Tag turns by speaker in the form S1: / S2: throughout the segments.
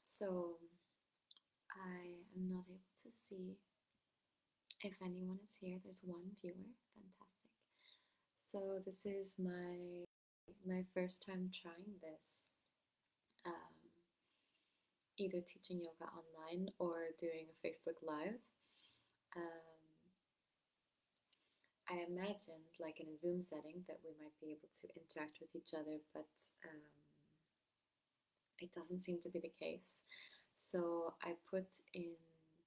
S1: So I am not able to see if anyone is here. There's one viewer. Fantastic. So this is my first time trying this. Um, Either teaching yoga online or doing a Facebook Live. Um, I imagined, like in a Zoom setting, that we might be able to interact with each other, but it doesn't seem to be the case. So I put in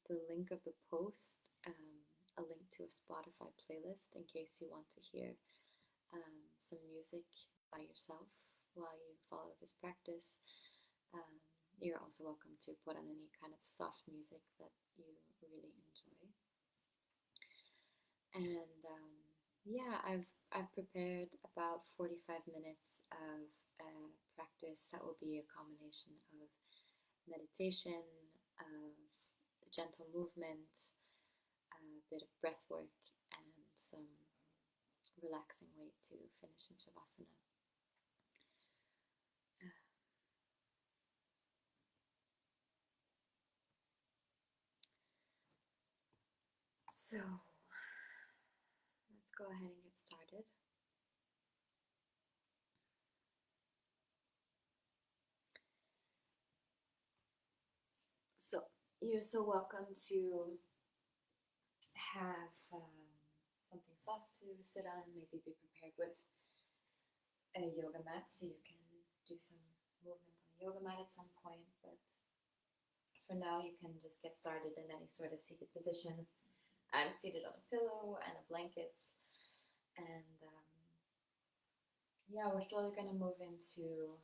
S1: the link of the post a link to a Spotify playlist in case you want to hear some music by yourself while you follow this practice. Um, you're also welcome to put on any kind of soft music that you really enjoy. And yeah, I've prepared about 45 minutes of practice that will be a combination of meditation, of gentle movement, a bit of breath work, and some relaxing way to finish in Shavasana. So let's go ahead and get started. So you're so welcome to have something soft to sit on, maybe be prepared with a yoga mat so you can do some movement on the yoga mat at some point, but for now you can just get started in any sort of seated position. I'm seated on a pillow and a blanket, and yeah, we're slowly going to move into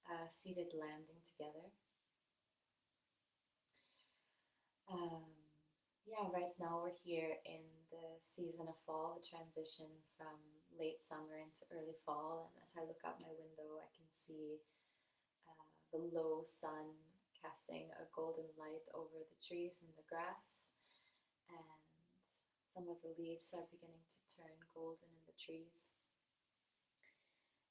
S1: a seated landing together. Um, yeah, right now we're here in the season of fall, the transition from late summer into early fall. And as I look out my window, I can see the low sun casting a golden light over the trees and the grass. And some of the leaves are beginning to turn golden in the trees.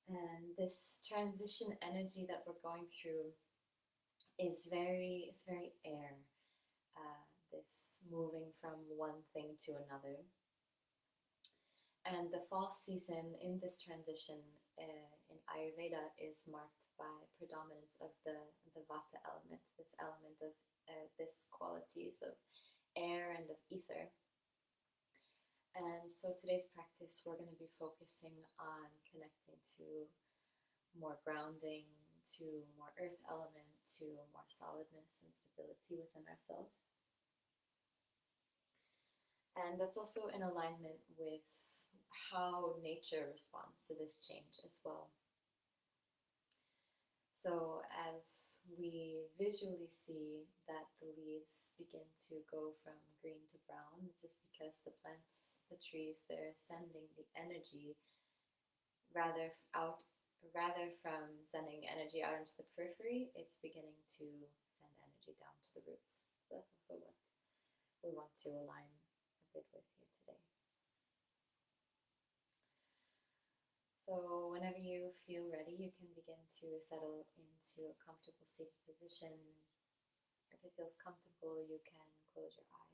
S1: And this transition energy that we're going through is it's very air. This moving from one thing to another. And the fall season in this transition in Ayurveda is marked by predominance of the Vata element, this element of this qualities of air and of ether. And so today's practice, we're going to be focusing on connecting to more grounding, to more earth element, to more solidness and stability within ourselves. And that's also in alignment with how nature responds to this change as well. So as we visually see that the leaves begin to go from green to brown, this is because the plants, the trees, they're sending the energy rather from sending energy out into the periphery, it's beginning to send energy down to the roots. So that's also what we want to align a bit with here today. So whenever you feel ready, you can begin to settle into a comfortable seated position. If it feels comfortable, you can close your eyes.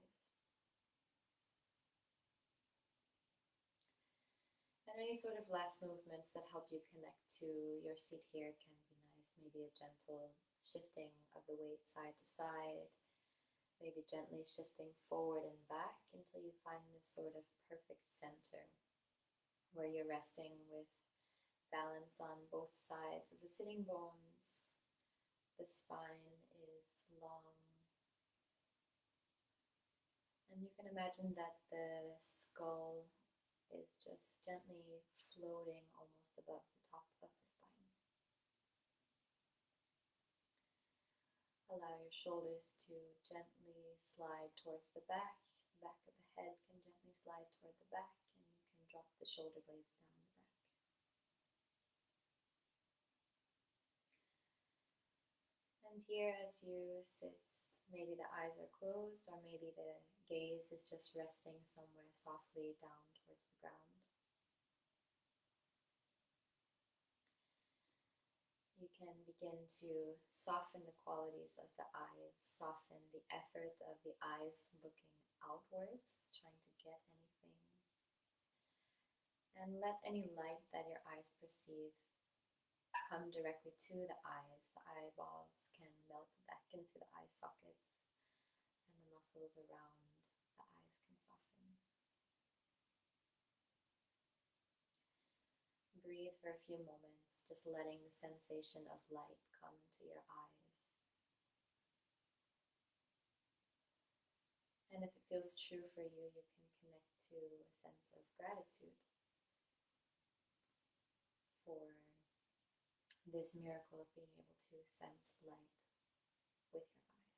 S1: And any sort of last movements that help you connect to your seat here can be nice. Maybe a gentle shifting of the weight side to side, maybe gently shifting forward and back until you find this sort of perfect center where you're resting with balance on both sides of the sitting bones. The spine is long. And you can imagine that the skull is just gently floating almost above the top of the spine. Allow your shoulders to gently slide towards the back. The back of the head can gently slide toward the back, and you can drop the shoulder blades down the back. And here as you sit, maybe the eyes are closed or maybe the gaze is just resting somewhere softly down towards the ground. You can begin to soften the qualities of the eyes, soften the effort of the eyes looking outwards, trying to get anything. And let any light that your eyes perceive come directly to the eyes. The eyeballs can melt back into the eye sockets, and the muscles around the eyes can soften. Breathe for a few moments, just letting the sensation of light come to your eyes. And if it feels true for you, you can connect to a sense of gratitude for this miracle of being able to sense light with your eyes.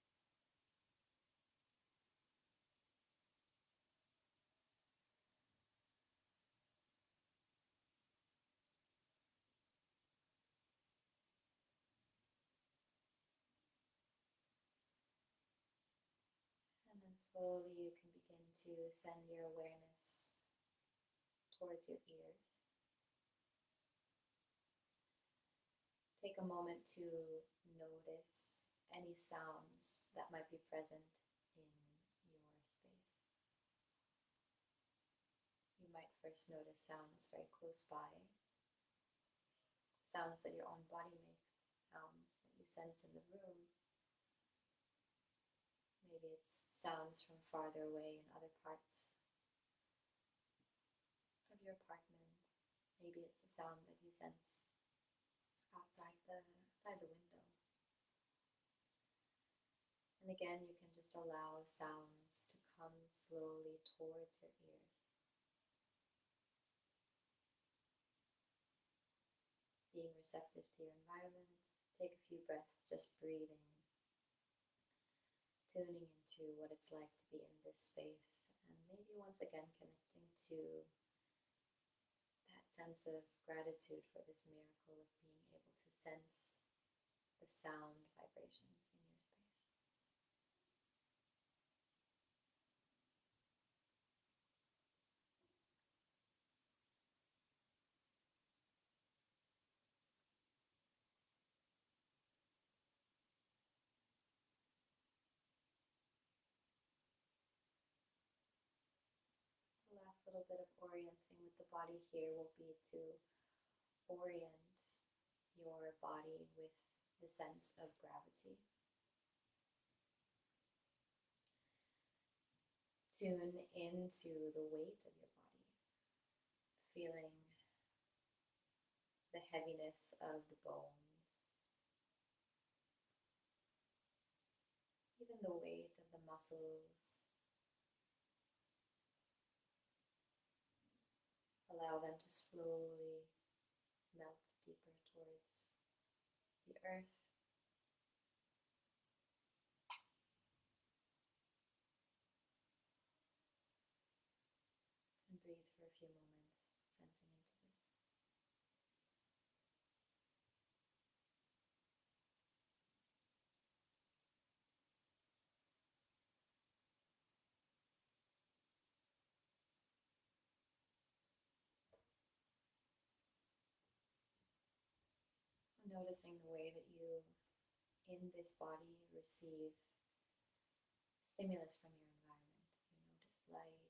S1: And then slowly you can begin to send your awareness towards your ears. Take a moment to notice any sounds that might be present in your space. You might first notice sounds very close by, sounds that your own body makes, sounds that you sense in the room. Maybe it's sounds from farther away in other parts of your apartment. Maybe it's a sound that you sense outside the window. And again, you can just allow sounds to come slowly towards your ears. Being receptive to your environment. Take a few breaths, just breathing, tuning into what it's like to be in this space, and maybe once again connecting to that sense of gratitude for this miracle of being able to sense the sound vibrations in your space. The last little bit of orienting with the body here will be to orient your body with the sense of gravity. Tune into the weight of your body, feeling the heaviness of the bones, even the weight of the muscles. Allow them to slowly melt deeper towards the earth. And breathe for a few moments, sensing into this. Noticing the way that you, in this body, receive stimulus from your environment. You notice light,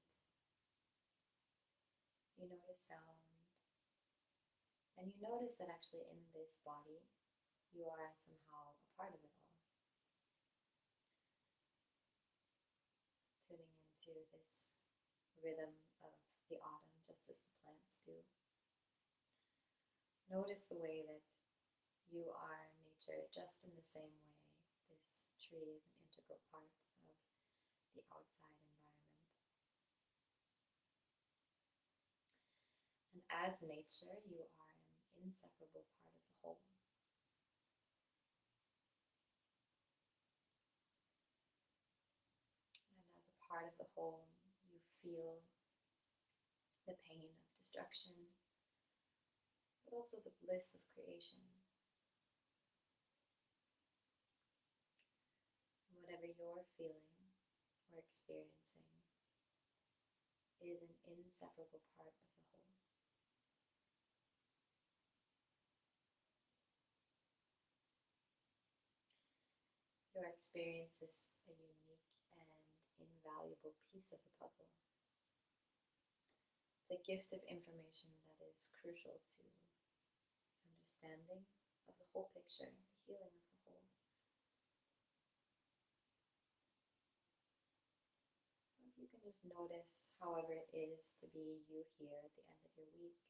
S1: you notice sound, and you notice that actually in this body, you are somehow a part of it all. Tuning into this rhythm of the autumn, just as the plants do. Notice the way that you are nature just in the same way this tree is an integral part of the outside environment. And as nature, you are an inseparable part of the whole. And as a part of the whole, you feel the pain of destruction, but also the bliss of creation. Whatever you're feeling or experiencing is an inseparable part of the whole. experience is a unique and invaluable piece of the puzzle. It's a gift of information that is crucial to understanding of the whole picture, the healing of the whole. If you can just notice however it is to be you here at the end of your week.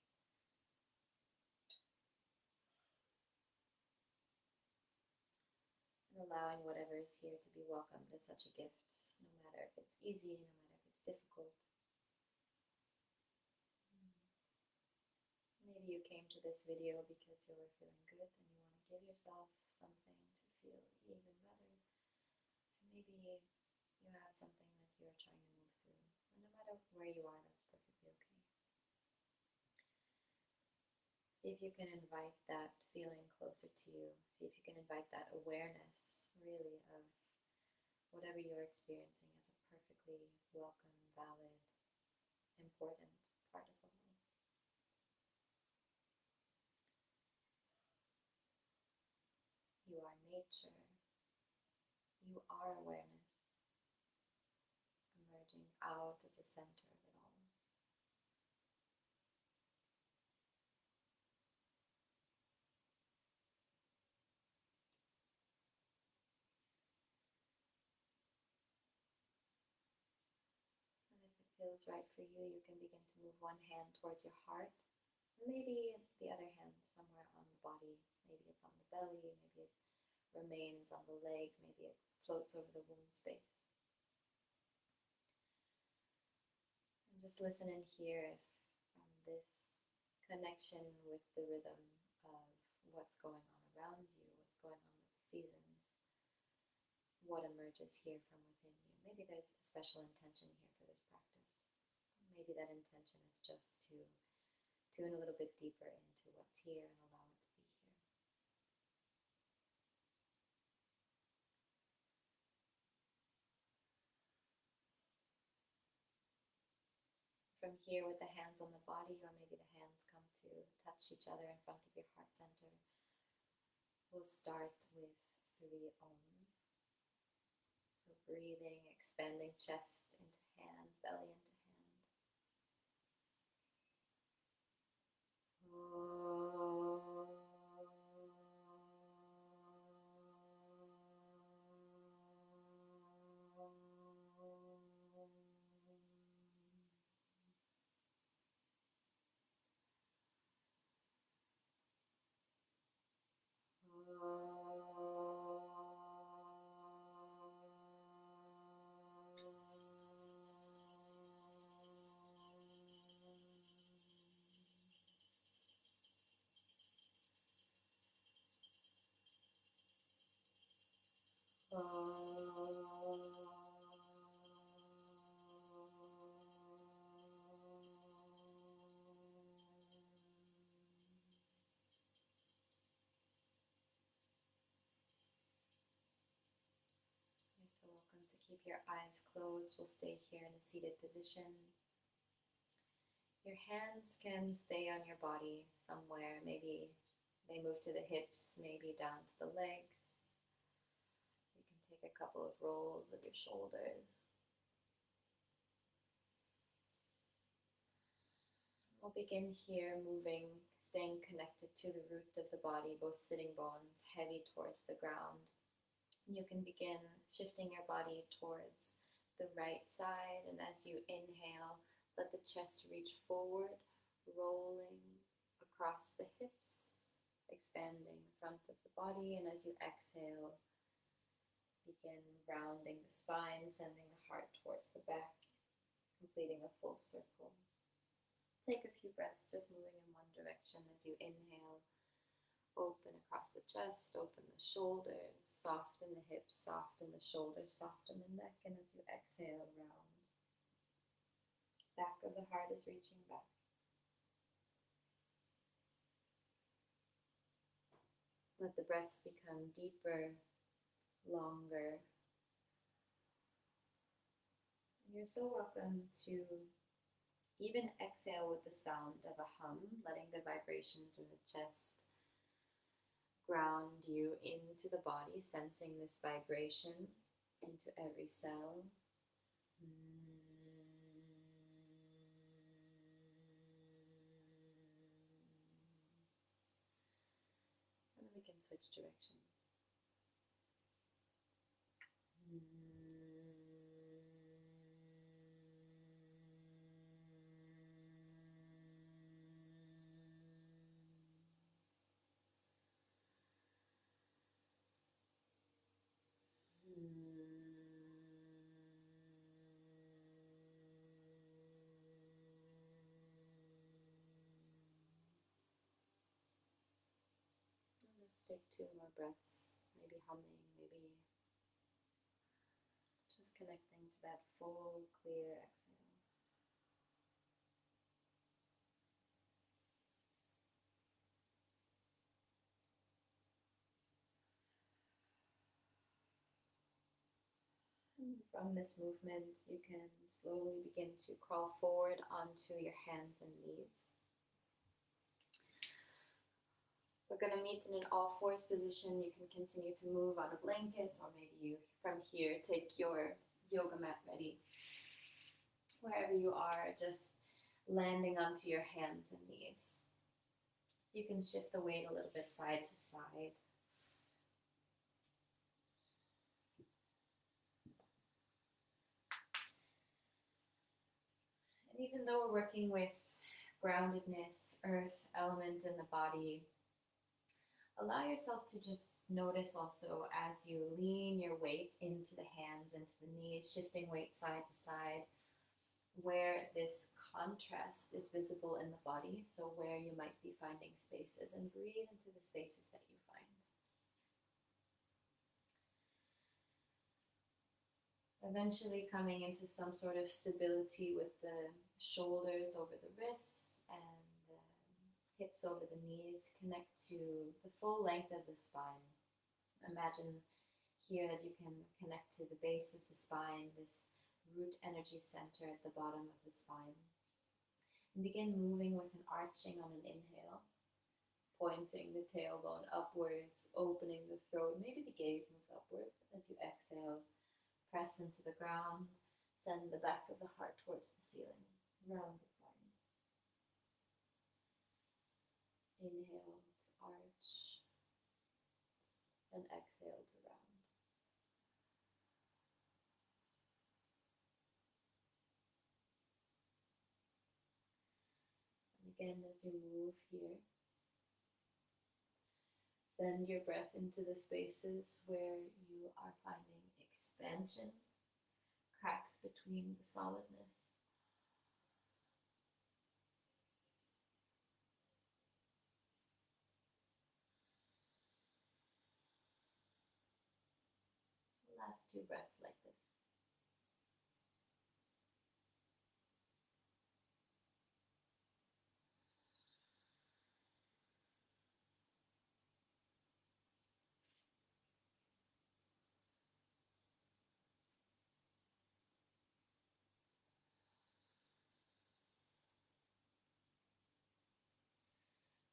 S1: And allowing whatever is here to be welcomed as such a gift, no matter if it's easy, no matter if it's difficult. Maybe you came to this video because you were feeling good and you want to give yourself something to feel even better. And maybe you have something that you're trying to move through. And no matter where you are, that's perfectly okay. See if you can invite that feeling closer to you. See if you can invite that awareness, really, of whatever you're experiencing as a perfectly welcome, valid, important part of the whole. You are nature. You are awareness, emerging out of the center of it all. And if it feels right for you, you can begin to move one hand towards your heart, and maybe the other hand somewhere on the body. Maybe it's on the belly, maybe it remains on the leg, maybe it floats over the womb space. And just listen and hear if this connection with the rhythm of what's going on around you, what's going on with the seasons, what emerges here from within you. Maybe there's a special intention here for this practice. Maybe that intention is just to tune a little bit deeper into what's here and allow it to be here. From here, with the hands on the body, or maybe the hands come to touch each other in front of your heart center, we'll start with 3 ohms. So breathing, expanding chest into hand, belly into hand. You're so welcome to keep your eyes closed. We'll stay here in a seated position. Your hands can stay on your body somewhere. Maybe they move to the hips, maybe down to the legs. You can take a couple of rolls of your shoulders. We'll begin here moving, staying connected to the root of the body, both sitting bones heavy towards the ground. You can begin shifting your body towards the right side, and as you inhale, let the chest reach forward, rolling across the hips, expanding the front of the body, and as you exhale, begin rounding the spine, sending the heart towards the back, completing a full circle. Take a few breaths, just moving in one direction as you inhale. Open across the chest, open the shoulders, soften the hips, soften the shoulders, soften the neck, and as you exhale, round. Back of the heart is reaching back. Let the breaths become deeper, longer. You're so welcome to even exhale with the sound of a hum, letting the vibrations in the chest ground you into the body, sensing this vibration into every cell. And then we can switch directions. Let's take 2 more breaths, maybe humming, maybe just connecting to that full, clear exhale. And from this movement, you can slowly begin to crawl forward onto your hands and knees. We're going to meet in an all-fours position. You can continue to move on a blanket, or maybe you, from here, take your yoga mat ready. Wherever you are, just landing onto your hands and knees. So you can shift the weight a little bit side to side. And even though we're working with groundedness, earth element in the body, allow yourself to just notice also as you lean your weight into the hands, into the knees, shifting weight side to side, where this contrast is visible in the body, so where you might be finding spaces, and breathe into the spaces that you find. Eventually coming into some sort of stability with the shoulders over the wrists and the hips over the knees. Connect to the full length of the spine. Imagine here that you can connect to the base of the spine, this root energy center at the bottom of the spine. And begin moving with an arching on an inhale, pointing the tailbone upwards, opening the throat. Maybe the gaze moves upwards. As you exhale, press into the ground, send the back of the heart towards the ceiling, round the spine. Inhale to arch, and exhale to round. And again, as you move here, send your breath into the spaces where you are finding expansion, cracks between the solidness. Last 2 breaths like this.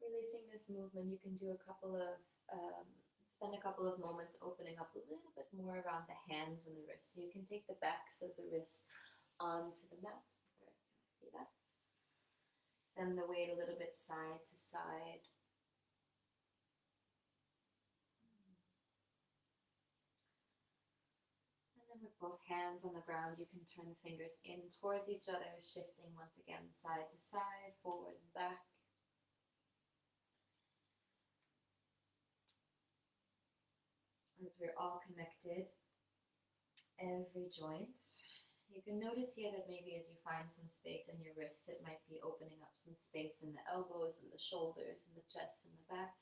S1: Releasing this movement, you can do a couple of, spend a couple of moments opening up a little bit more around the hands and the wrists. So you can take the backs of the wrists onto the mat. See that? Send the weight a little bit side to side. And then with both hands on the ground, you can turn the fingers in towards each other, shifting once again side to side, forward and back. As we're all connected, every joint. You can notice here that maybe as you find some space in your wrists, it might be opening up some space in the elbows and the shoulders and the chest and the back.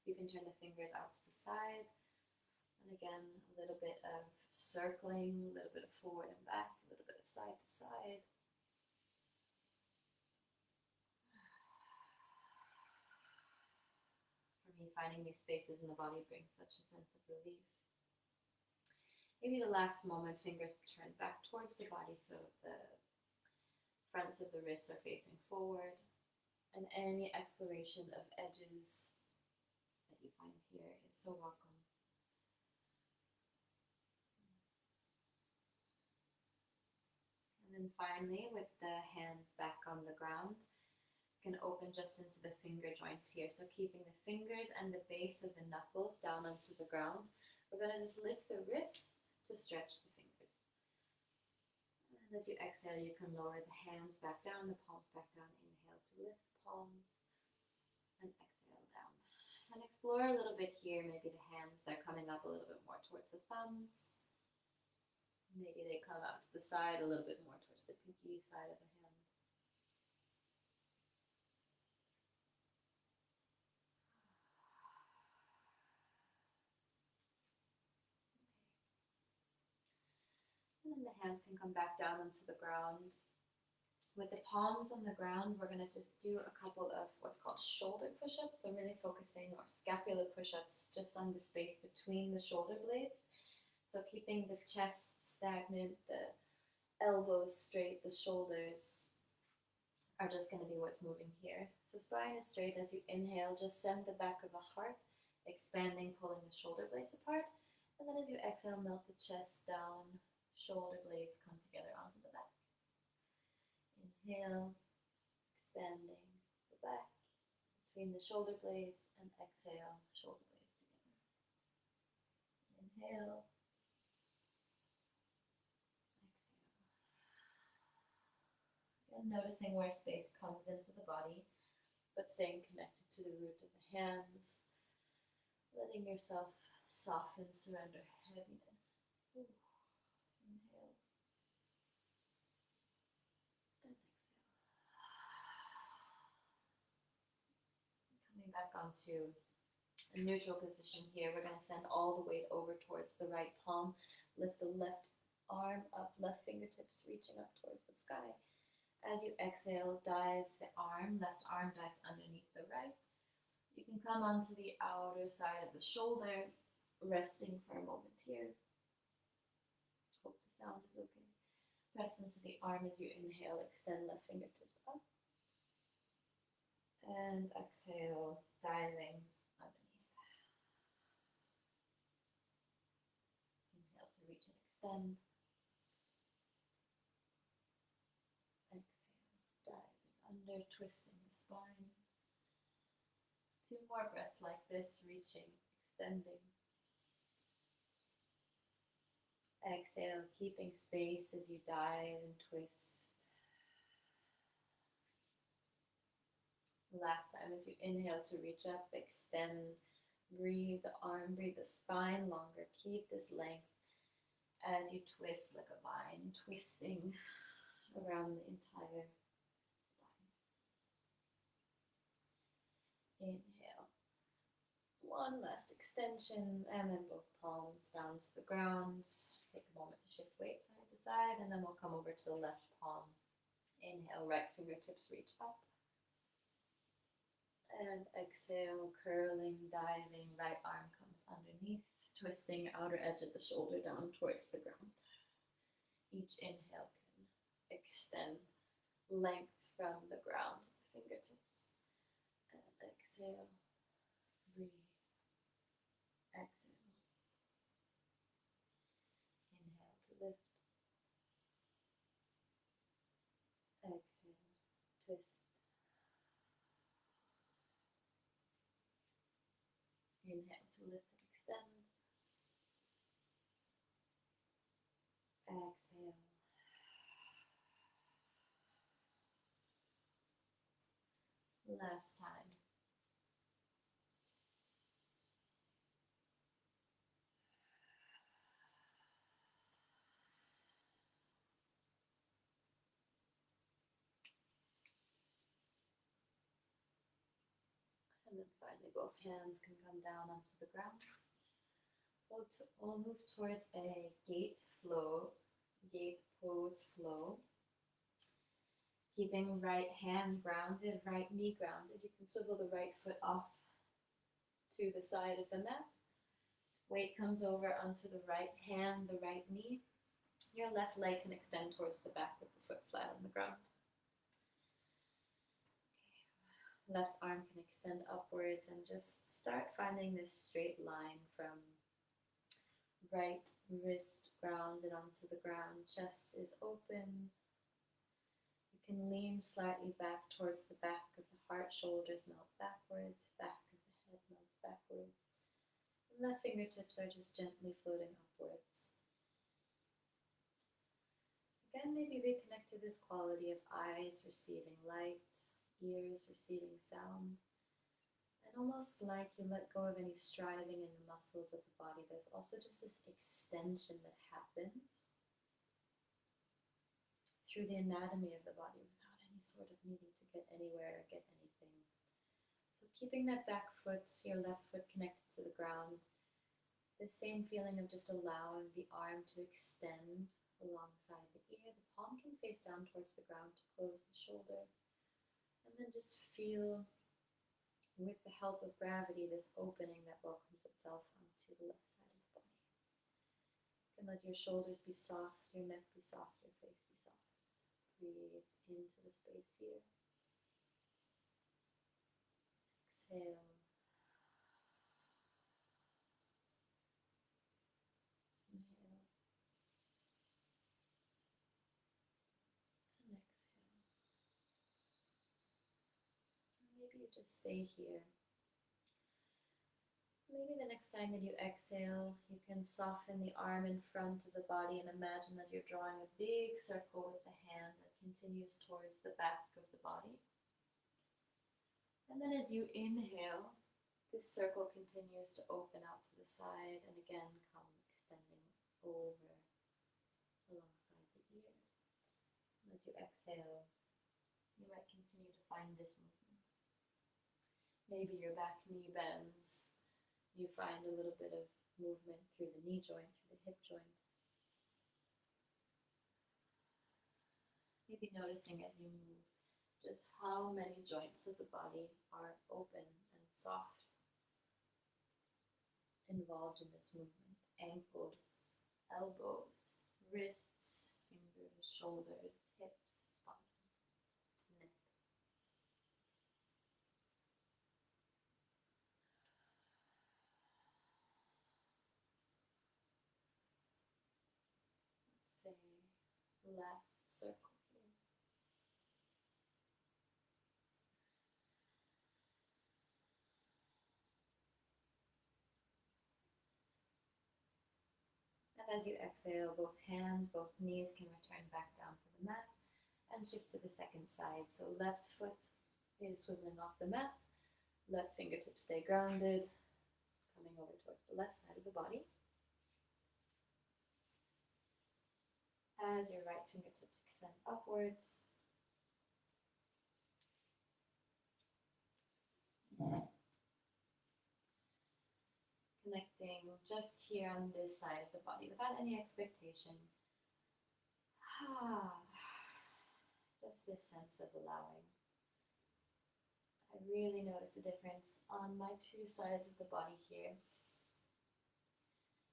S1: You can turn the fingers out to the side. And again, a little bit of circling, a little bit of forward and back, a little bit of side to side. For me, finding these spaces in the body brings such a sense of relief. Maybe the last moment, fingers turn back towards the body so the fronts of the wrists are facing forward. And any exploration of edges that you find here is so welcome. And then finally, with the hands back on the ground, you can open just into the finger joints here. So keeping the fingers and the base of the knuckles down onto the ground. We're going to just lift the wrists to stretch the fingers. And as you exhale, you can lower the hands back down, the palms back down. Inhale to lift palms and exhale down. And explore a little bit here. Maybe the hands, they're coming up a little bit more towards the thumbs. Maybe they come out to the side a little bit more towards the pinky side of the hand. Okay. And then the hands can come back down onto the ground. With the palms on the ground, we're going to just do a couple of what's called shoulder push-ups. So really focusing, or scapular push-ups, just on the space between the shoulder blades. So keeping the chest stagnant, the elbows straight, the shoulders are just going to be what's moving here. So spine is straight. As you inhale, just send the back of the heart expanding, pulling the shoulder blades apart. And then as you exhale, melt the chest down, shoulder blades come together onto the back. Inhale, expanding the back between the shoulder blades, and exhale, shoulder blades together. Inhale, and noticing where space comes into the body, but staying connected to the root of the hands, letting yourself soften, surrender heaviness. Ooh. Inhale and exhale. Coming back onto a neutral position here, we're going to send all the weight over towards the right palm, lift the left arm up, left fingertips reaching up towards the sky. As you exhale, dive the arm, left arm dives underneath the right. You can come onto the outer side of the shoulders, resting for a moment here. Hope the sound is okay. Press into the arm as you inhale, extend left fingertips up. And exhale, diving underneath. Inhale to reach and extend. Under, twisting the spine. 2 more breaths like this, reaching, extending. Exhale, keeping space as you dive and twist. Last time, as you inhale to reach up, extend, breathe the arm, breathe the spine longer. Keep this length as you twist like a vine, twisting around the entire inhale. One last extension, and then both palms down to the ground. Take a moment to shift weight side to side, and then we'll come over to the left palm. Inhale, right fingertips reach up. And exhale, curling, diving, right arm comes underneath, twisting outer edge of the shoulder down towards the ground. Each inhale can extend length from the ground to the fingertips. Exhale, breathe, exhale. Inhale to lift, exhale, twist. Inhale to lift and extend. Exhale. Last time. And then finally both hands can come down onto the ground. We'll move towards a gate pose flow. Keeping right hand grounded, right knee grounded. You can swivel the right foot off to the side of the mat. Weight comes over onto the right hand, the right knee. Your left leg can extend towards the back with the foot flat on the ground. Left arm can extend upwards and just start finding this straight line from right wrist grounded onto the ground. Chest is open. You can lean slightly back towards the back of the heart. Shoulders melt backwards. Back of the head melts backwards. And the fingertips are just gently floating upwards. Again, maybe reconnect to this quality of eyes receiving light, ears receiving sound, and almost like you let go of any striving in the muscles of the body. There's also just this extension that happens through the anatomy of the body without any sort of needing to get anywhere or get anything. So keeping that back foot, your left foot connected to the ground, the same feeling of just allowing the arm to extend alongside the ear. The palm can face down towards the ground to close the shoulder. And then just feel, with the help of gravity, this opening that welcomes itself onto the left side of the body. You can let your shoulders be soft, your neck be soft, your face be soft. Breathe into the space here. Exhale. Inhale. And exhale. And maybe you just stay here. Maybe the next time that you exhale, you can soften the arm in front of the body and imagine that you're drawing a big circle with the hand that continues towards the back of the body. And then as you inhale, this circle continues to open out to the side and again come extending over alongside the ear. And as you exhale, you might continue to find this movement. Maybe your back knee bends. You find a little bit of movement through the knee joint, through the hip joint. Maybe noticing as you move just how many joints of the body are open and soft, involved in this movement. Ankles, elbows, wrists, fingers, shoulders, hips, spine, neck. Let's say last circle here. And as you exhale, both hands, both knees can return back down to the mat and shift to the second side. So left foot is swiveling off the mat, left fingertips stay grounded, coming over towards the left side of the body. As your right fingertips extend upwards, connecting just here on this side of the body without any expectation. Just this sense of allowing. I really notice a difference on my two sides of the body here.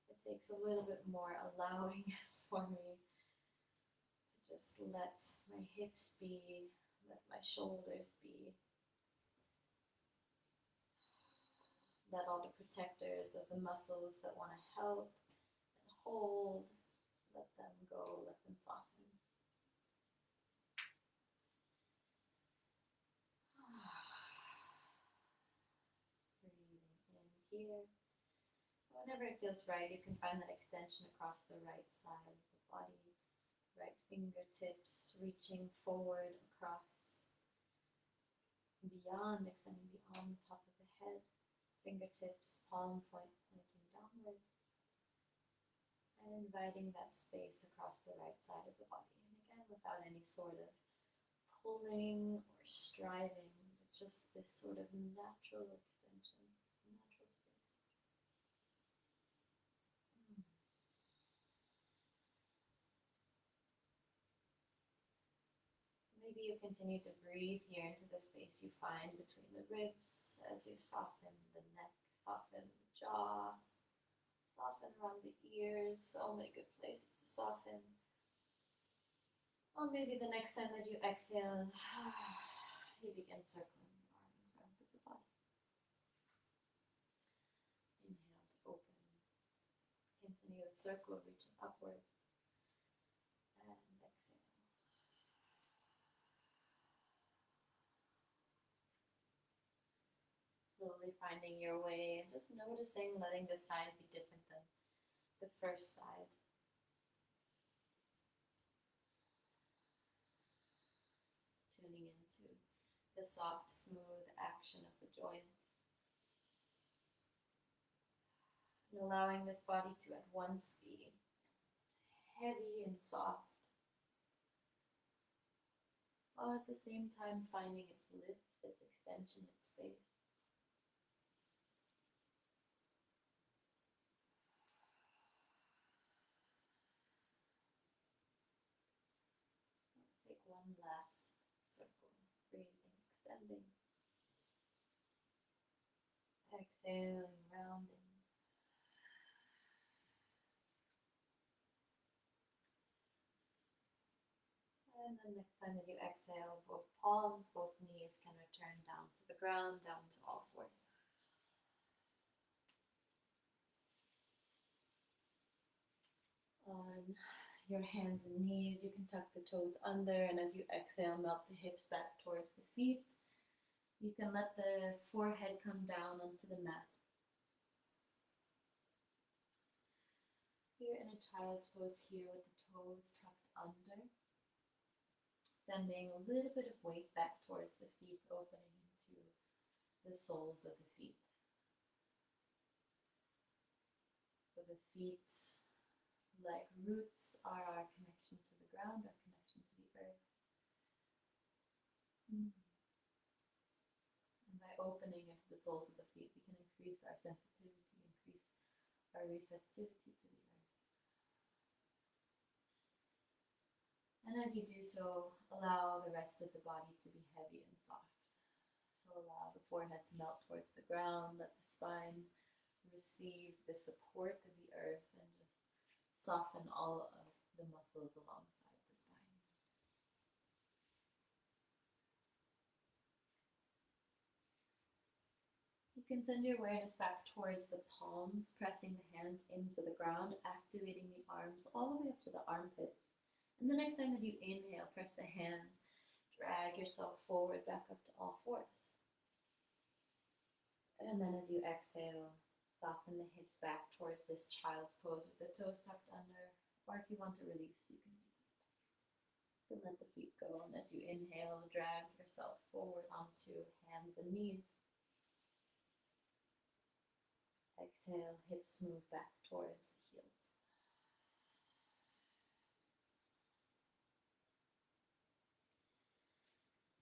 S1: It takes a little bit more allowing for me to just let my hips be, let my shoulders be. Let all the protectors of the muscles that want to help and hold, let them go, let them soften. Breathing in here. Whenever it feels right, you can find that extension across the right side of the body. Right fingertips reaching forward across, beyond, extending beyond the top of the head. Fingertips, palm point pointing downwards, and inviting that space across the right side of the body. And again, without any sort of pulling or striving, but just this sort of natural extension, natural space. Maybe you continue to breathe here into the space you find between the ribs as you soften the neck, soften the jaw, soften around the ears. So many good places to soften. Or maybe the next time that you exhale, you begin circling the arm a circle reaching upwards. And exhale. Slowly finding your way and just noticing, letting the side be different than the first side. Tuning into the soft, smooth action of the joints. And allowing this body to at once be heavy and soft, while at the same time finding its lift, its extension, its space. Let's take one last circle, breathing, extending. Exhaling, rounding. And then next time that you exhale, both palms, both knees can return down to the ground, down to all fours. On your hands and knees, you can tuck the toes under, and as you exhale, melt the hips back towards the feet. You can let the forehead come down onto the mat. You're in a child's pose here with the toes tucked under, sending a little bit of weight back towards the feet, opening into the soles of the feet. So the feet, like roots, are our connection to the ground, our connection to the earth. And by opening into the soles of the feet, we can increase our sensitivity, increase our receptivity to the earth. And as you do so, allow the rest of the body to be heavy and soft. So allow the forehead to melt towards the ground, let the spine receive the support of the earth, and just soften all of the muscles alongside the spine. You can send your awareness back towards the palms, pressing the hands into the ground, activating the arms all the way up to the armpits. And the next time that you inhale, press the hands, drag yourself forward, back up to all fours. And then as you exhale, soften the hips back towards this child's pose with the toes tucked under. Or if you want to release, you can let the feet go. And as you inhale, drag yourself forward onto hands and knees. Exhale, hips move back towards the heels.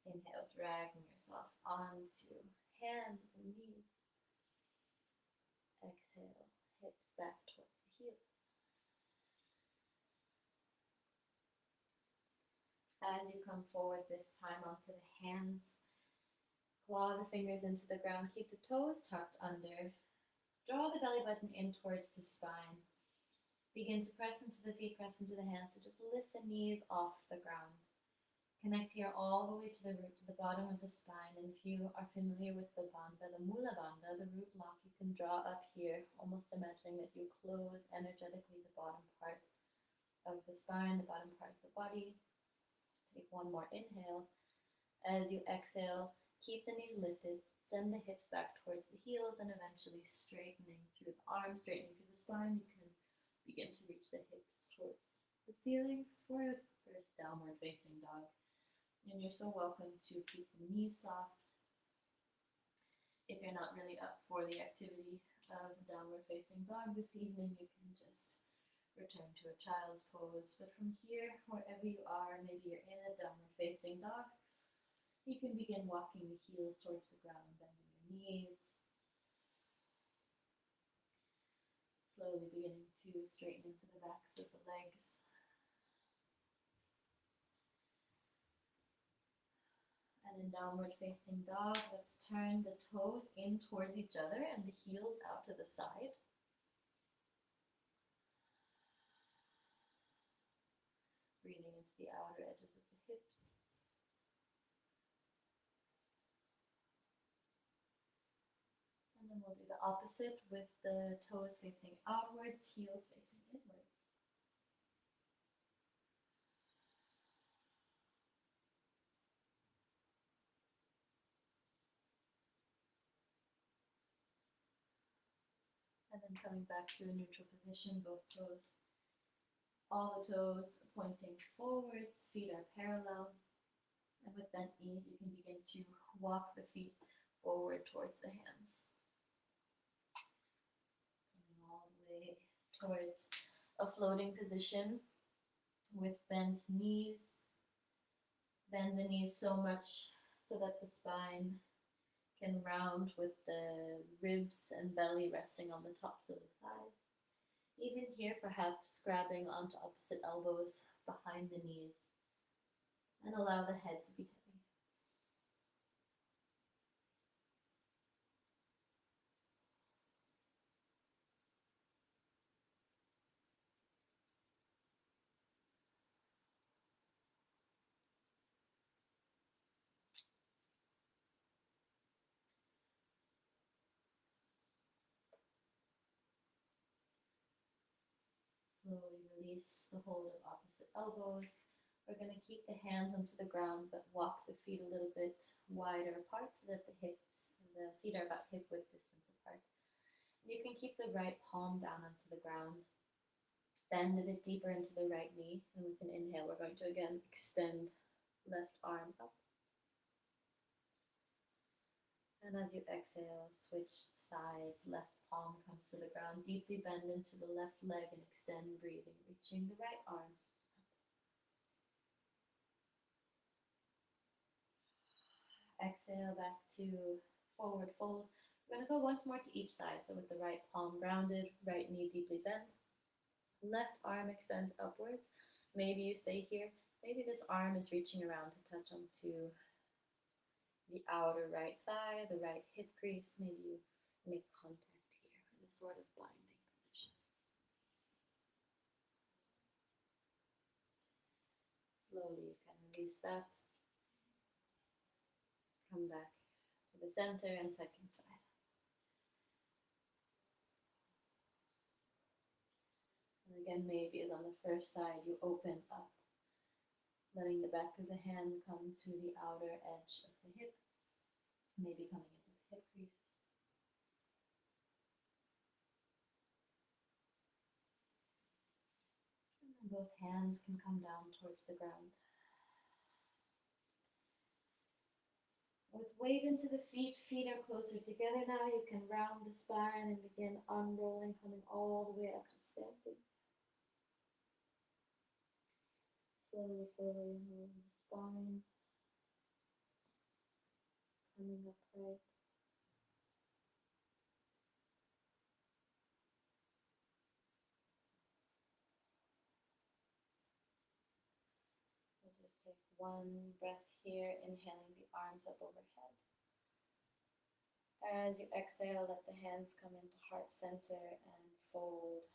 S1: Inhale, dragging yourself onto hands and knees. Exhale, hips back towards the heels. As you come forward this time onto the hands, claw the fingers into the ground, keep the toes tucked under. Draw the belly button in towards the spine. Begin to press into the feet, press into the hands. So just lift the knees off the ground. Connect here all the way to the root, to the bottom of the spine. And if you are familiar with the bandha, the mula bandha, the root lock, you can draw up here, almost imagining that you close energetically the bottom part of the spine, the bottom part of the body. Take one more inhale. As you exhale, keep the knees lifted. Send the hips back towards the heels and eventually straightening through the arms, straightening through the spine. You can begin to reach the hips towards the ceiling for your first downward facing dog. And you're so welcome to keep the knees soft. If you're not really up for the activity of downward facing dog this evening, you can just return to a child's pose. But from here, wherever you are, maybe you're in a downward facing dog, you can begin walking the heels towards the ground, bending your knees. Slowly beginning to straighten into the backs of the legs. And in downward facing dog, let's turn the toes in towards each other and the heels out to the side. Breathing into the outer edges of the hips. And then we'll do the opposite with the toes facing outwards, heels facing inwards. And then coming back to a neutral position, both toes, all the toes pointing forwards, feet are parallel. And with bent knees, you can begin to walk the feet forward towards the hands. Coming all the way towards a floating position with bent knees. Bend the knees so much so that the spine can round with the ribs and belly resting on the tops of the thighs. Even here, perhaps grabbing onto opposite elbows behind the knees, and allow the head to be heavy. Slowly release the hold of opposite elbows. We're going to keep the hands onto the ground, but walk the feet a little bit wider apart so that the feet are about hip width distance apart. And you can keep the right palm down onto the ground. Bend a bit deeper into the right knee, and with an inhale, we're going to again extend left arm up. And as you exhale, switch sides, left palm comes to the ground, deeply bend into the left leg and extend, breathing, reaching the right arm. Exhale back to forward fold. We're going to go once more to each side. So with the right palm grounded, right knee deeply bent, left arm extends upwards. Maybe you stay here. Maybe this arm is reaching around to touch onto the outer right thigh, the right hip crease. Maybe you make contact here in a sort of binding position. Slowly you can release that. Come back to the center and second side. And again, maybe as on the first side, you open up, letting the back of the hand come to the outer edge of the hip, maybe coming into the hip crease. And then both hands can come down towards the ground. With weight into the feet, feet are closer together now. You can round the spine and begin unrolling, coming all the way up to standing. Slowly, slowly unrolling the spine, coming upright. We'll just take one breath here, inhaling the arms up overhead. As you exhale, let the hands come into heart center and fold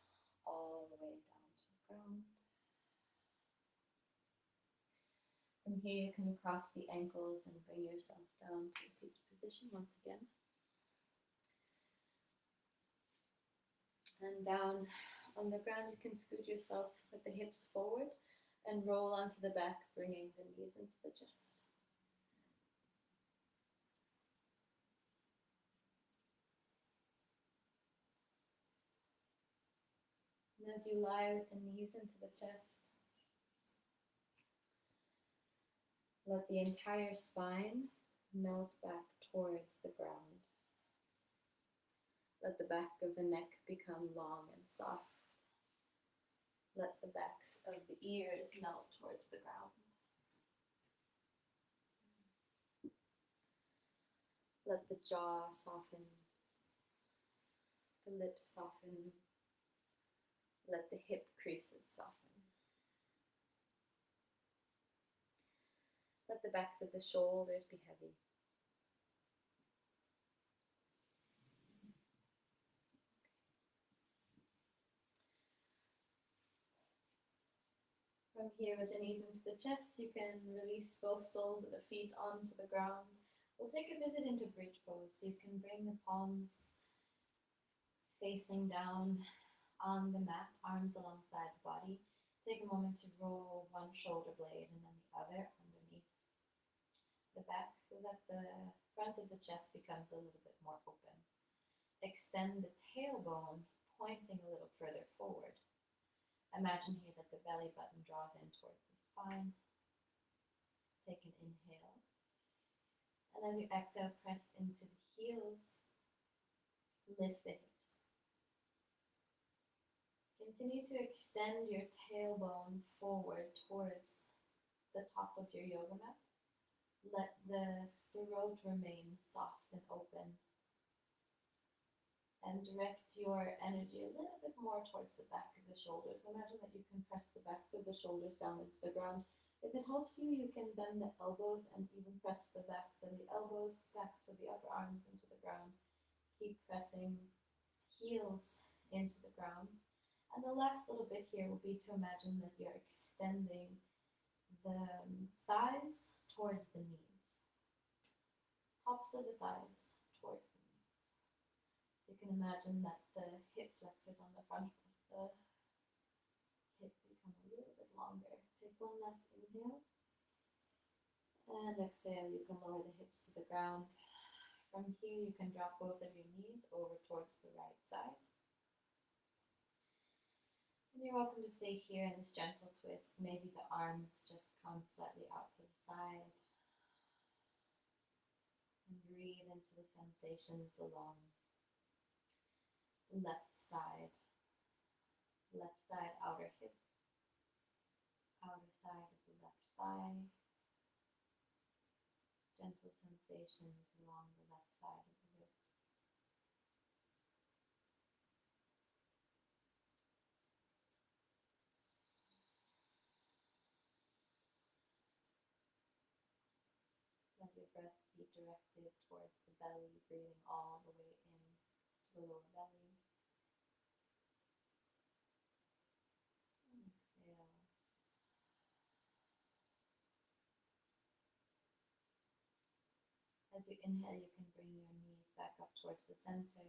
S1: all the way down to the ground. From here, you can cross the ankles and bring yourself down to a seated position once again. And down on the ground, you can scoot yourself with the hips forward and roll onto the back, bringing the knees into the chest. And as you lie with the knees into the chest, let the entire spine melt back towards the ground. Let the back of the neck become long and soft. Let the backs of the ears melt towards the ground. Let the jaw soften, the lips soften. Let the hip creases soften. Let the backs of the shoulders be heavy. From here, with the knees into the chest, you can release both soles of the feet onto the ground. We'll take a visit into bridge pose. So you can bring the palms facing down On the mat, arms alongside the body. Take a moment to roll one shoulder blade and then the other underneath the back so that the front of the chest becomes a little bit more open. Extend the tailbone, pointing a little further forward. Imagine here that the belly button draws in towards the spine. Take an inhale. And as you exhale, press into the heels. Lift the hips. Continue to extend your tailbone forward towards the top of your yoga mat. Let the throat remain soft and open. And direct your energy a little bit more towards the back of the shoulders. Imagine that you can press the backs of the shoulders down into the ground. If it helps you, you can bend the elbows and even press the backs of the elbows, backs of the upper arms into the ground. Keep pressing heels into the ground. And the last little bit here will be to imagine that you're extending the thighs towards the knees. Tops of the thighs towards the knees. So you can imagine that the hip flexors on the front of the hip become a little bit longer. Take one last inhale. And exhale, you can lower the hips to the ground. From here, you can drop both of your knees over towards the right side. And you're welcome to stay here in this gentle twist. Maybe the arms just come slightly out to the side. And breathe into the sensations along the left side outer hip, outer side of the left thigh. Gentle sensations along the left side of the ribs. Let your breath be directed towards the belly, breathing all the way in to the lower belly. And exhale. As you inhale, you can bring your knees back up towards the center,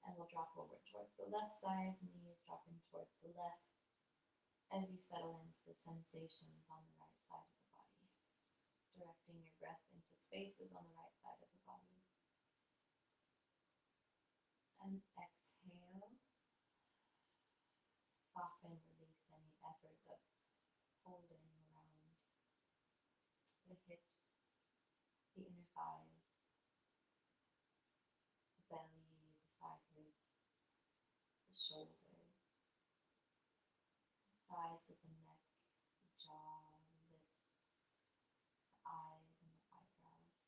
S1: and we'll drop over towards the left side, knees dropping towards the left, as you settle into the sensations on the right side of the body, directing your breath into spaces on the right side of the body. And exhale, soften, release any effort of holding around the hips, the inner thighs, the belly, the side ribs, the shoulders, the sides of the neck, the jaw, the lips, the eyes, and the eyebrows.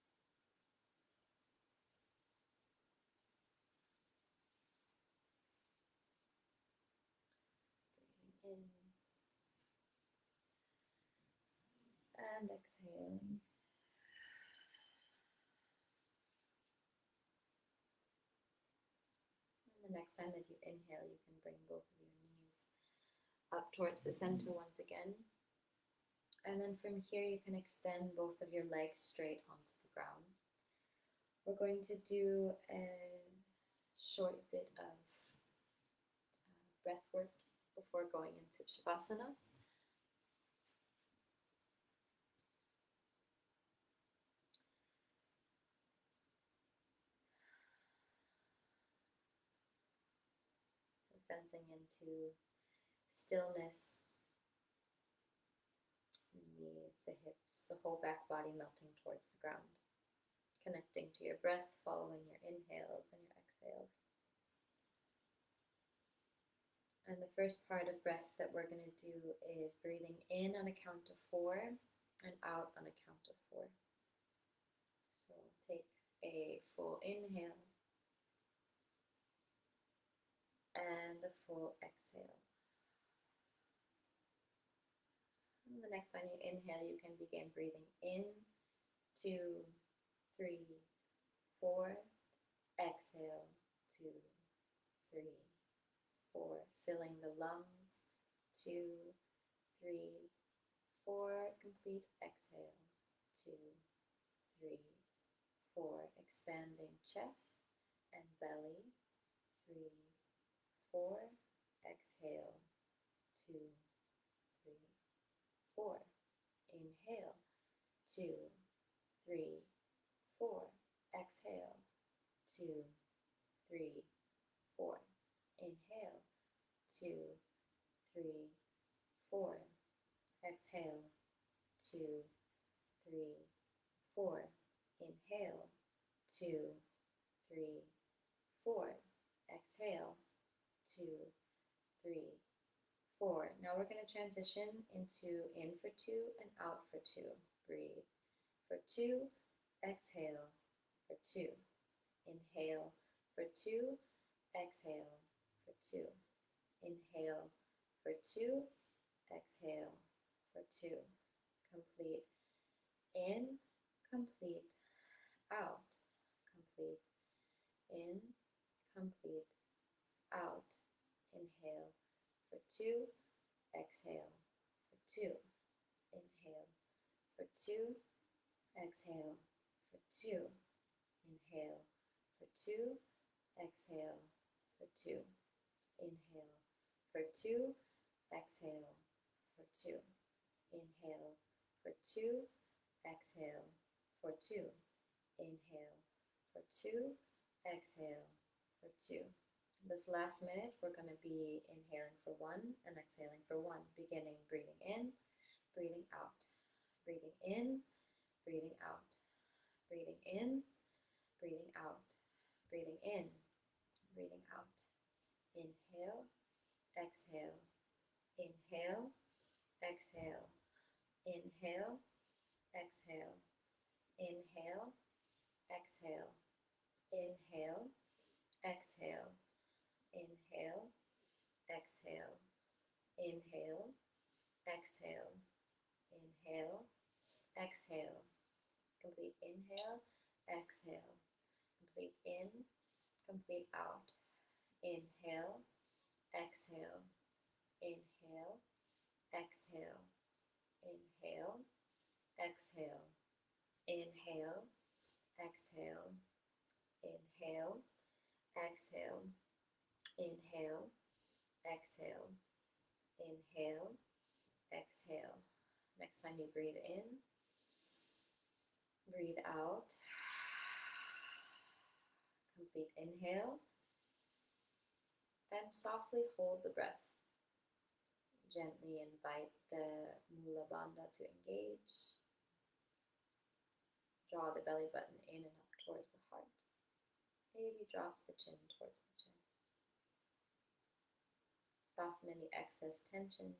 S1: Breathing in and exhaling. And the next time that you inhale, you can bring both of your knees up towards the center once again. And then from here, you can extend both of your legs straight onto the ground. We're going to do a short bit of breath work before going into Shavasana. So sensing into stillness, the knees, the hips, the whole back body melting towards the ground. Connecting to your breath, following your inhales and your exhales. And the first part of breath that we're going to do is breathing in on a count of 4 and out on a count of 4. So take a full inhale and a full exhale. And the next time you inhale, you can begin breathing in, 2, 3, 4, exhale, 2, 3, 4, filling the lungs, 2, 3, 4, complete exhale, 2, 3, 4, expanding chest and belly, 3, 4, exhale, 2, 3, 4. Inhale, 2, 3, 4. Exhale, 2, 3, 4. Inhale, 2, 3, 4. Exhale, 2, 3, 4. Inhale, 2, 3, 4. Exhale, 2, 3, 4. Now we're going to transition into in for 2 and out for 2. Breathe for 2. Exhale for 2. Inhale for 2. Exhale for 2. Inhale for 2. Exhale for 2. Complete in, complete out. Complete in, complete out. Inhale for 2. Exhale for 2. Inhale for 2. Exhale for 2. Inhale for 2. Exhale for 2. Inhale for 2. Exhale for 2. Inhale for 2. Exhale for 2. Inhale for 2. Exhale for 2. This last minute, we're going to be inhaling for 1 and exhaling for 1. Beginning breathing in, breathing out. Breathing in, breathing out. Breathing in, breathing out. Breathing in, breathing out. Inhale, exhale. Inhale, exhale. Inhale, exhale. Inhale, exhale. Inhale, exhale. Inhale, exhale. Inhale, exhale. Inhale, exhale. Complete inhale, exhale. Complete in, complete out. Inhale, exhale. Inhale, exhale. Inhale, exhale. Inhale, exhale. Inhale, exhale. Inhale, exhale. Inhale, exhale. Next time you breathe in, breathe out. Complete inhale. And softly hold the breath. Gently invite the Mula Bandha to engage. Draw the belly button in and up towards the heart. Maybe drop the chin towards the chest. Soften any excess tension.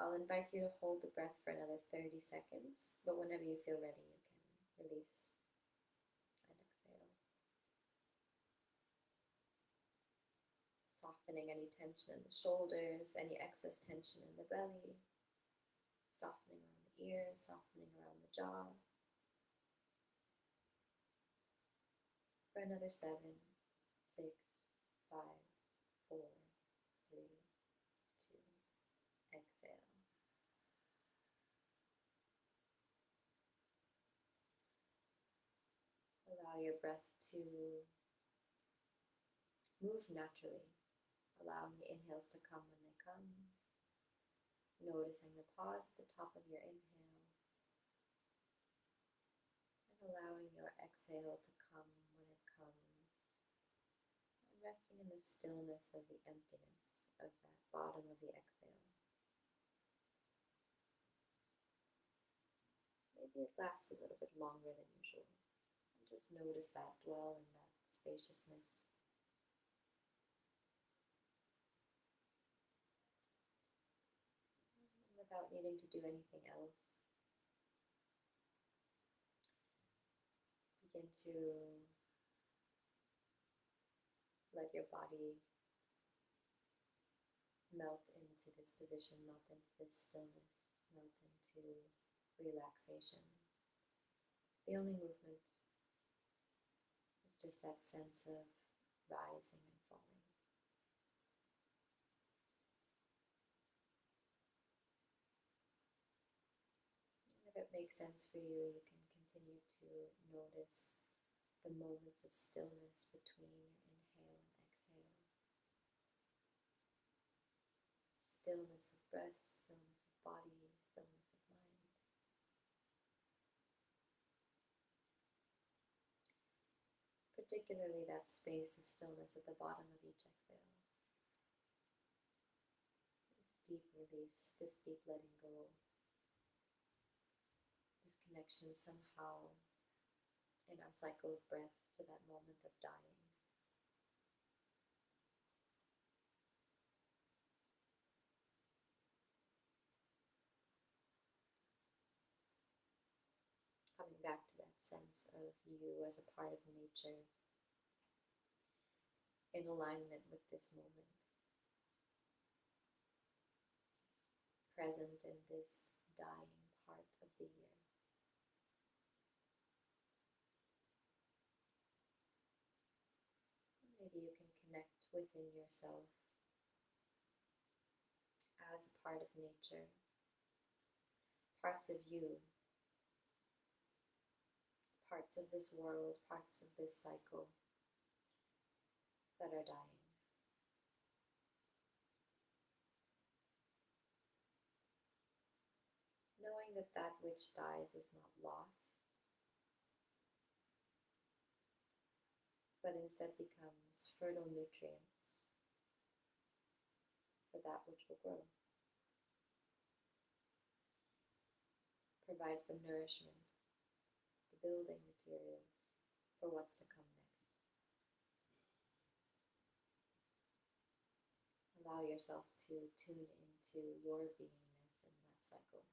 S1: I'll invite you to hold the breath for another 30 seconds, but whenever you feel ready, you can release and exhale. Softening any tension in the shoulders, any excess tension in the belly. Softening around the ears, softening around the jaw. For another 7, 6, 5, 4, 3, 2, exhale. Allow your breath to move naturally, allowing the inhales to come when they come, noticing the pause at the top of your inhale, and allowing your exhale to come when it comes, and resting in the stillness of the emptiness of that bottom of the exhale. Maybe it lasts a little bit longer than usual. And just notice that, dwell in that spaciousness. And without needing to do anything else, begin to let your body melt into this position, melt into this stillness, melt into relaxation. The only movement is just that sense of rising and falling. And if it makes sense for you, you can continue to notice the moments of stillness between your inhale and exhale. stillness of breath, stillness of body, stillness of mind. Particularly that space of stillness at the bottom of each exhale. This deep release, this deep letting go, this connection somehow in our cycle of breath to that moment of dying. Coming back to that sense of you as a part of nature, in alignment with this moment, present in this dying part of the year. Maybe you can connect within yourself as a part of nature, parts of you, parts of this world, parts of this cycle that are dying. Knowing that that which dies is not lost, but instead becomes fertile nutrients for that which will grow. Provides the nourishment, the building materials for what's to come next. Allow yourself to tune into your beingness in that cycle.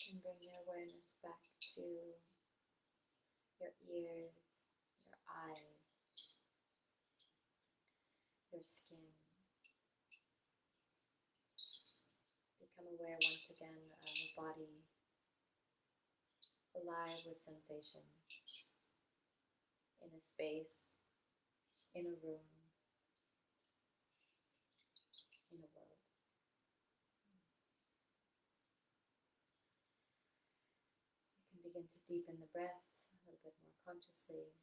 S1: And bring your awareness back to your ears, your eyes, your skin. Become aware once again of a body alive with sensation in a space, in a room, in a world. You can begin to deepen the breath a little bit more consciously.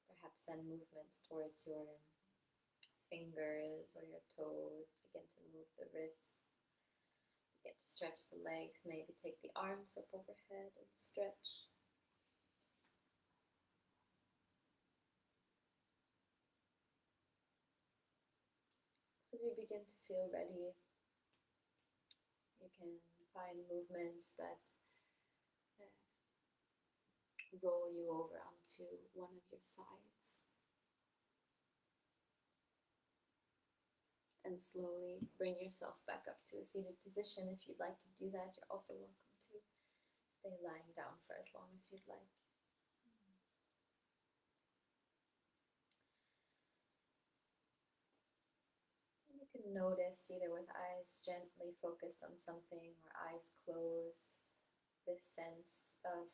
S1: Perhaps send movements towards your fingers or your toes. Begin to move the wrists. Begin to stretch the legs. Maybe take the arms up overhead and stretch. As you begin to feel ready, you can find movements that roll you over onto one of your sides. And slowly bring yourself back up to a seated position. If you'd like to do that, you're also welcome to stay lying down for as long as you'd like. You can notice, either with eyes gently focused on something or eyes closed, this sense of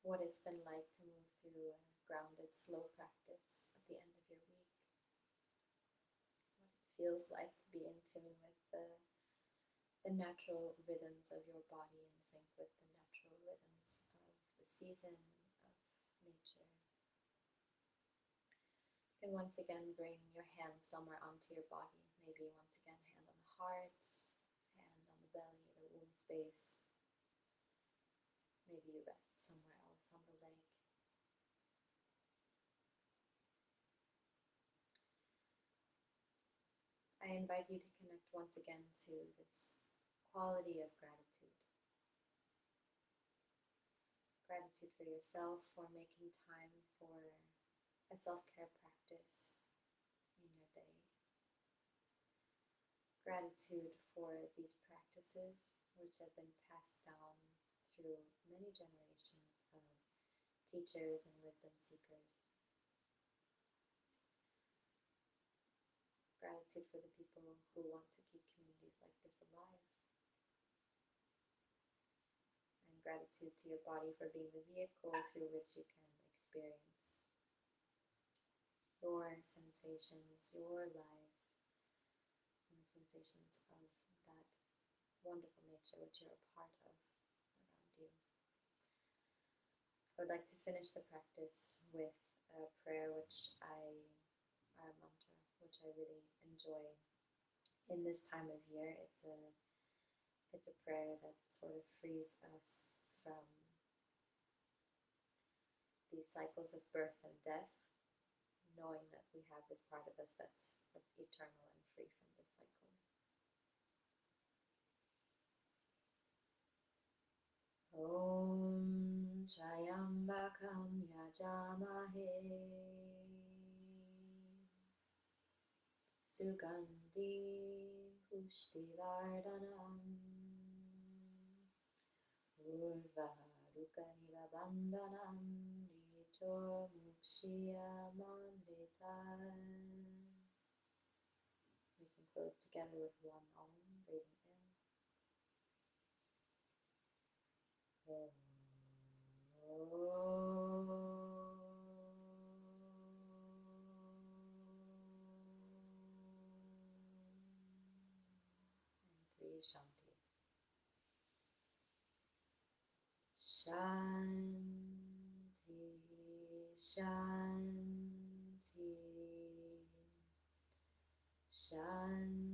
S1: what it's been like to move through a grounded, slow practice at the end of your week. What it feels like to be in tune with the natural rhythms of your body, in sync with the natural rhythms of the season, of nature. You can once again bring your hand somewhere onto your body. Maybe once again, hand on the heart, hand on the belly, the womb space. Maybe you rest somewhere else on the leg. I invite you to connect once again to this quality of gratitude. Gratitude for yourself, for making time for a self-care practice in your day. Gratitude for these practices which have been passed down through many generations of teachers and wisdom seekers. Gratitude for the people who want to keep communities like this alive. And gratitude to your body for being the vehicle through which you can experience your sensations, your life, and the sensations of that wonderful nature which you're a part of around you. I would like to finish the practice with a prayer or a mantra, which I really enjoy in this time of year. It's a prayer that sort of frees us from these cycles of birth and death, knowing that we have this part of us that's eternal and free from this cycle. Om Trayambakam Yajamahe Sugandhi Pushtivardhanam Urvarukanilavandhanam Rito Mukshiyamamritai. We can close together with one Om, breathing in. Om. And 3 Shantis. Shanti, Shanti, Shanti.